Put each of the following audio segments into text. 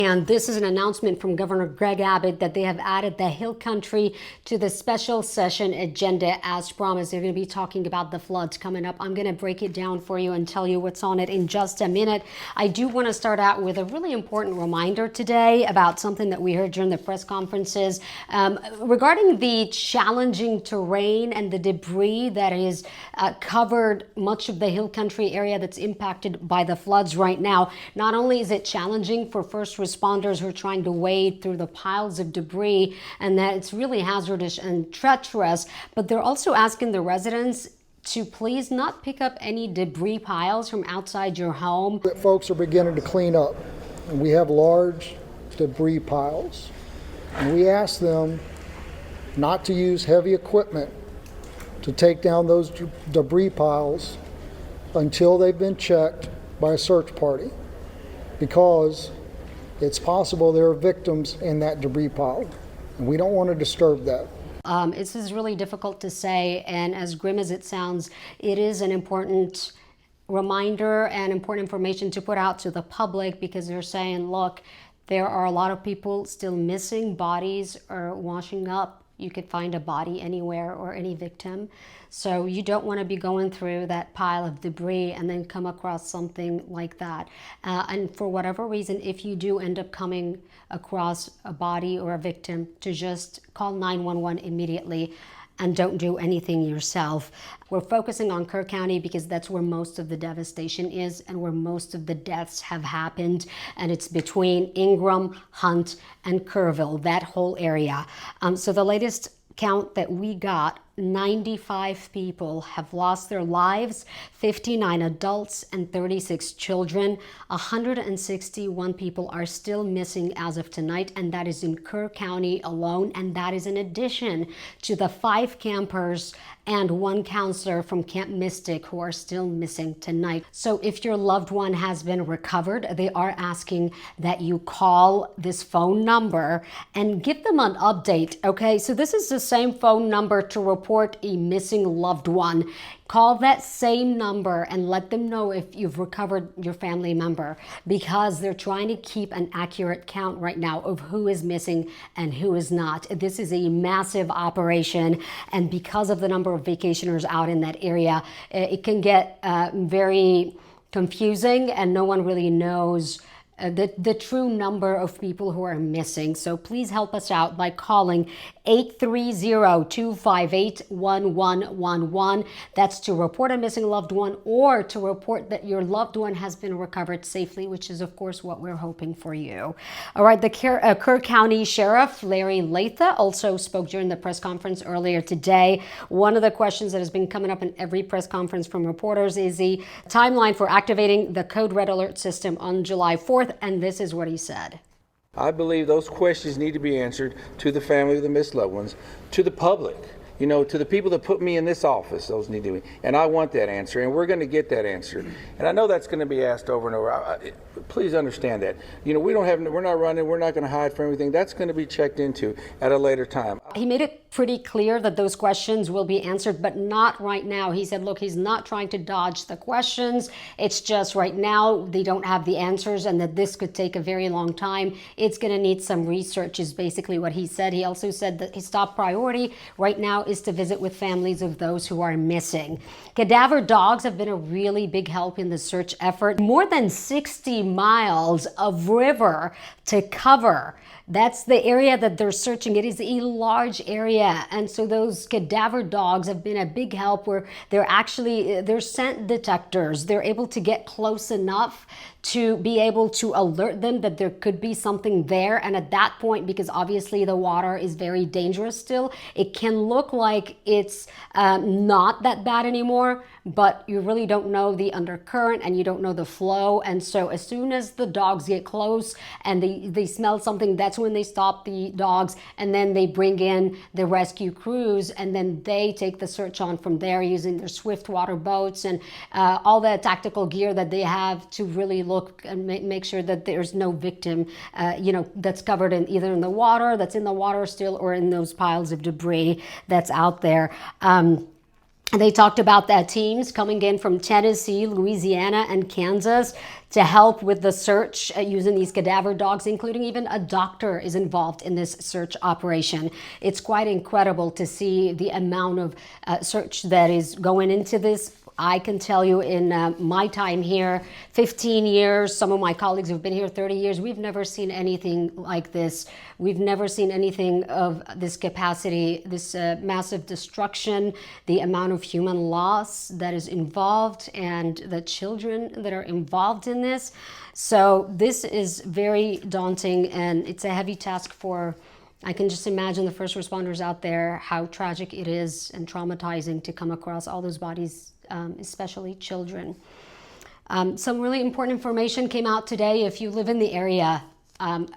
And this is an announcement from Governor Greg Abbott that they have added the Hill Country to the special session agenda as promised. They're going to be talking about the floods coming up. I'm going to break it down for you and tell you what's on it in just a minute. I do want to start out with a really important reminder today about something that we heard during the press conferences regarding the challenging terrain and the debris that is covered much of the Hill Country area that's impacted by the floods right now. Not only is it challenging for first responders who are trying to wade through the piles of debris, and that it's really hazardous and treacherous, but they're also asking the residents to please not pick up any debris piles from outside your home. That folks are beginning to clean up, and we have large debris piles, and we ask them not to use heavy equipment to take down those debris piles until they've been checked by a search party, because it's possible there are victims in that debris pile, and we don't want to disturb that. This is really difficult to say, and as grim as it sounds, it is an important reminder and important information to put out to the public, because they're saying, look, there are a lot of people still missing. Bodies are washing up. You could find a body anywhere or any victim. So you don't want to be going through that pile of debris and then come across something like that. And for whatever reason, if you do end up coming across a body or a victim, to just call 911 immediately and don't do anything yourself. We're focusing on Kerr County because that's where most of the devastation is and where most of the deaths have happened. And it's between Ingram, Hunt, and Kerrville, that whole area. So the latest count that we got, 95 people have lost their lives, 59 adults and 36 children. 161 people are still missing as of tonight, and that is in Kerr County alone, and that is in addition to the 5 campers and 1 counselor from Camp Mystic who are still missing tonight. So if your loved one has been recovered, they are asking that you call this phone number and give them an update, okay? So this is the same phone number to report a missing loved one. Call that same number and let them know if you've recovered your family member, because they're trying to keep an accurate count right now of who is missing and who is not. This is a massive operation, and because of the number of vacationers out in that area, it can get very confusing, and no one really knows the true number of people who are missing. So please help us out by calling 830-258-1111. That's to report a missing loved one, or to report that your loved one has been recovered safely, which is of course what we're hoping for you. All right, the Kerr County Sheriff Larry Latha also spoke during the press conference earlier today. One of the questions that has been coming up in every press conference from reporters is the timeline for activating the Code Red Alert system on July 4th. And this is what he said. I believe those questions need to be answered to the family of the missed loved ones, to the public, you know, to the people that put me in this office. Those need to be, and I want that answer, and we're going to get that answer. And I know that's going to be asked over and over. Please understand that. You know, we're not running, we're not going to hide from everything. That's going to be checked into at a later time. He made it pretty clear that those questions will be answered, but not right now. He said, look, he's not trying to dodge the questions. It's just right now they don't have the answers, and that this could take a very long time. It's going to need some research, is basically what he said. He also said that his top priority right now is to visit with families of those who are missing. Cadaver dogs have been a really big help in the search effort. More than 60 miles of river to cover. That's the area that they're searching. It is a large area. And so those cadaver dogs have been a big help, where they're scent detectors. They're able to get close enough to be able to alert them that there could be something there. And at that point, because obviously the water is very dangerous still, it can look like it's not that bad anymore, but you really don't know the undercurrent and you don't know the flow. And so as soon as the dogs get close and they smell something, that's when they stop the dogs, and then they bring in the rescue crews, and then they take the search on from there using their swift water boats and all the tactical gear that they have to really look and make sure that there's no victim, that's covered in either in the water, that's in the water still, or in those piles of debris that's out there. And they talked about that teams coming in from Tennessee, Louisiana, and Kansas to help with the search using these cadaver dogs, including even a doctor is involved in this search operation. It's quite incredible to see the amount of search that is going into this. I can tell you in my time here, 15 years, some of my colleagues who've been here 30 years, we've never seen anything like this. We've never seen anything of this capacity, this massive destruction, the amount of human loss that is involved, and the children that are involved in this. So this is very daunting, and it's a heavy task for, I can just imagine the first responders out there, how tragic it is and traumatizing to come across all those bodies, especially children. Some really important information came out today. If you live in the area,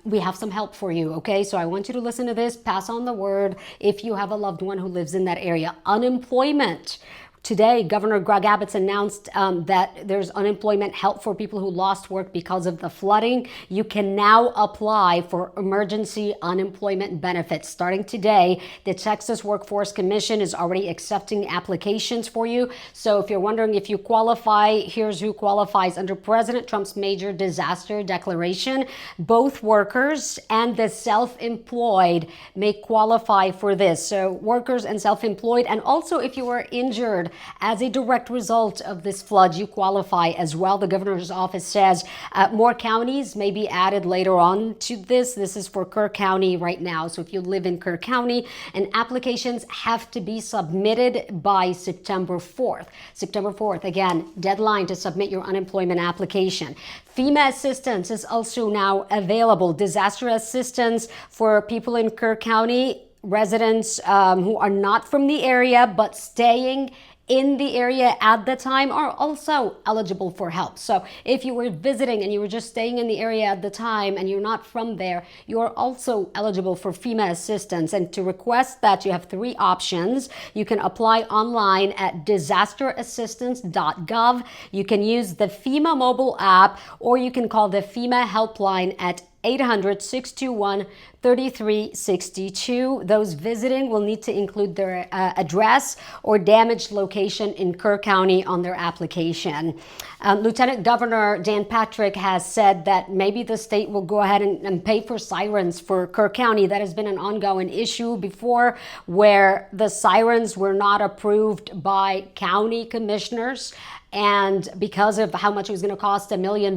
we have some help for you, okay? So I want you to listen to this, pass on the word if you have a loved one who lives in that area. Unemployment. Today, Governor Greg Abbott's announced that there's unemployment help for people who lost work because of the flooding. You can now apply for emergency unemployment benefits. Starting today, the Texas Workforce Commission is already accepting applications for you. So if you're wondering if you qualify, here's who qualifies under President Trump's major disaster declaration. Both workers and the self-employed may qualify for this. So workers and self-employed, and also if you were injured as a direct result of this flood, you qualify as well. The governor's office says more counties may be added later on to this. This is for Kerr County right now. So if you live in Kerr County, and applications have to be submitted by September 4th. September 4th, again, deadline to submit your unemployment application. FEMA assistance is also now available. Disaster assistance for people in Kerr County, residents who are not from the area but staying in the area at the time are also eligible for help. So if you were visiting and you were just staying in the area at the time and you're not from there, you're also eligible for FEMA assistance. And to request that, you have three options. You can apply online at disasterassistance.gov. You can use the FEMA mobile app, or you can call the FEMA helpline at 800-621-3362. Those visiting will need to include their address or damaged location in Kerr County on their application. Lieutenant Governor Dan Patrick has said that maybe the state will go ahead and pay for sirens for Kerr County. That has been an ongoing issue before, where the sirens were not approved by county commissioners, and because of how much it was going to cost, $1 million.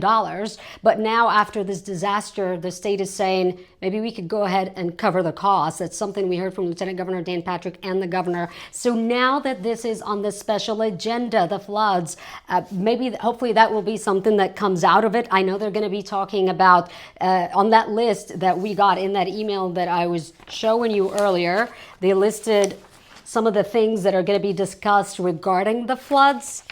But now after this disaster, the state is saying maybe we could go ahead and cover the cost. That's something we heard from Lieutenant Governor Dan Patrick and the governor. So now that this is on the special agenda, the floods, hopefully that will be something that comes out of it. I know they're going to be talking about on that list that we got in that email that I was showing you earlier. They listed some of the things that are going to be discussed regarding the floods.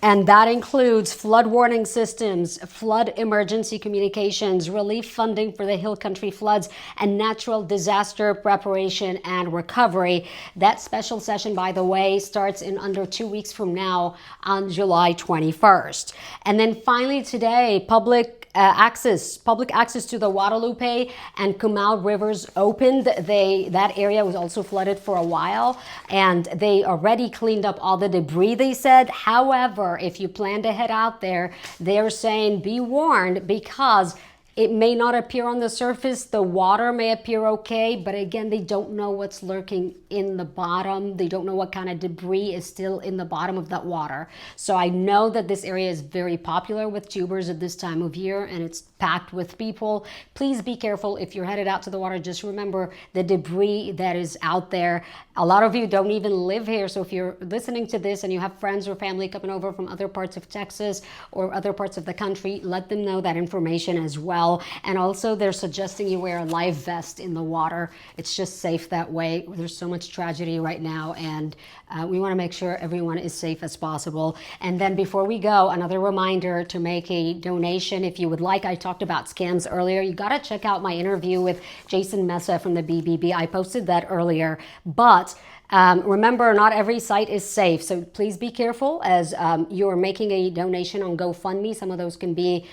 And that includes flood warning systems, flood emergency communications, relief funding for the Hill Country floods, and natural disaster preparation and recovery. That special session, by the way, starts in under 2 weeks from now on July 21st. And then finally today, public access to the Guadalupe and Comal rivers opened. That area was also flooded for a while, and they already cleaned up all the debris, they said. However, if you plan to head out there, they're saying be warned, because it may not appear on the surface. The water may appear okay, but again, they don't know what's lurking in the bottom. They don't know what kind of debris is still in the bottom of that water. So I know that this area is very popular with tubers at this time of year, and it's packed with people. Please be careful if you're headed out to the water. Just remember the debris that is out there. A lot of you don't even live here. So if you're listening to this and you have friends or family coming over from other parts of Texas or other parts of the country, let them know that information as well. And also they're suggesting you wear a life vest in the water. It's just safe that way. There's so much tragedy right now, and we want to make sure everyone is safe as possible. And then before we go, another reminder to make a donation if you would like. I talked about scams earlier. You got to check out my interview with Jason Mesa from the BBB. I posted that earlier. But remember, not every site is safe. So please be careful as you're making a donation on GoFundMe. Some of those can be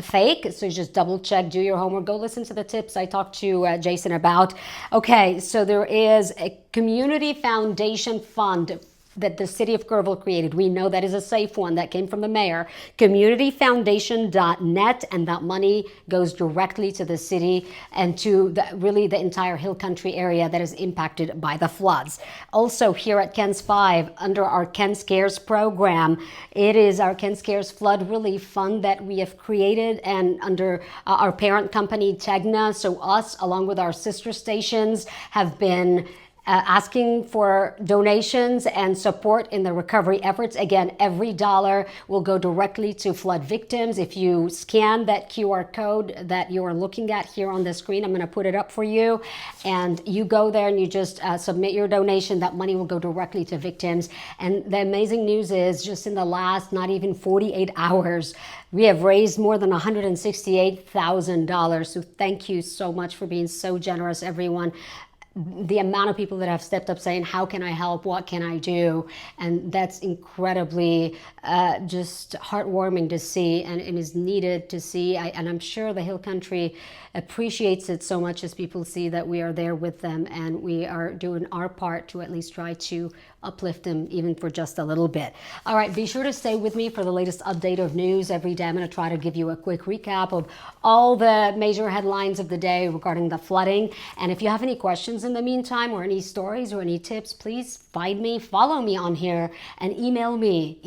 fake. So just double check, do your homework, go listen to the tips I talked to Jason about. Okay, so there is a community foundation fund that the city of Kerrville created. We know that is a safe one that came from the mayor, communityfoundation.net, and that money goes directly to the city and to really the entire Hill Country area that is impacted by the floods. Also here at KENS 5, under our KENS Cares program, it is our KENS Cares Flood Relief Fund that we have created, and under our parent company, Tegna. So us, along with our sister stations, have been asking for donations and support in the recovery efforts. Again, every dollar will go directly to flood victims. If you scan that QR code that you are looking at here on the screen, I'm going to put it up for you, and you go there and you just submit your donation. That money will go directly to victims. And the amazing news is, just in the last not even 48 hours, we have raised more than $168,000. So thank you so much for being so generous, everyone. The amount of people that have stepped up saying, how can I help? What can I do? And that's incredibly just heartwarming to see, and it is needed to see. And I'm sure the Hill Country appreciates it so much as people see that we are there with them and we are doing our part to at least try to uplift them, even for just a little bit. All right, be sure to stay with me for the latest update of news. Every day I'm going to try to give you a quick recap of all the major headlines of the day regarding the flooding. And if you have any questions in the meantime, or any stories or any tips, please find me, follow me on here, and email me.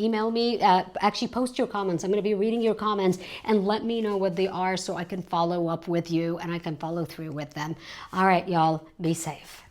Actually post your comments. I'm going to be reading your comments, and let me know what they are so I can follow up with you and I can follow through with them. All right, y'all, be safe.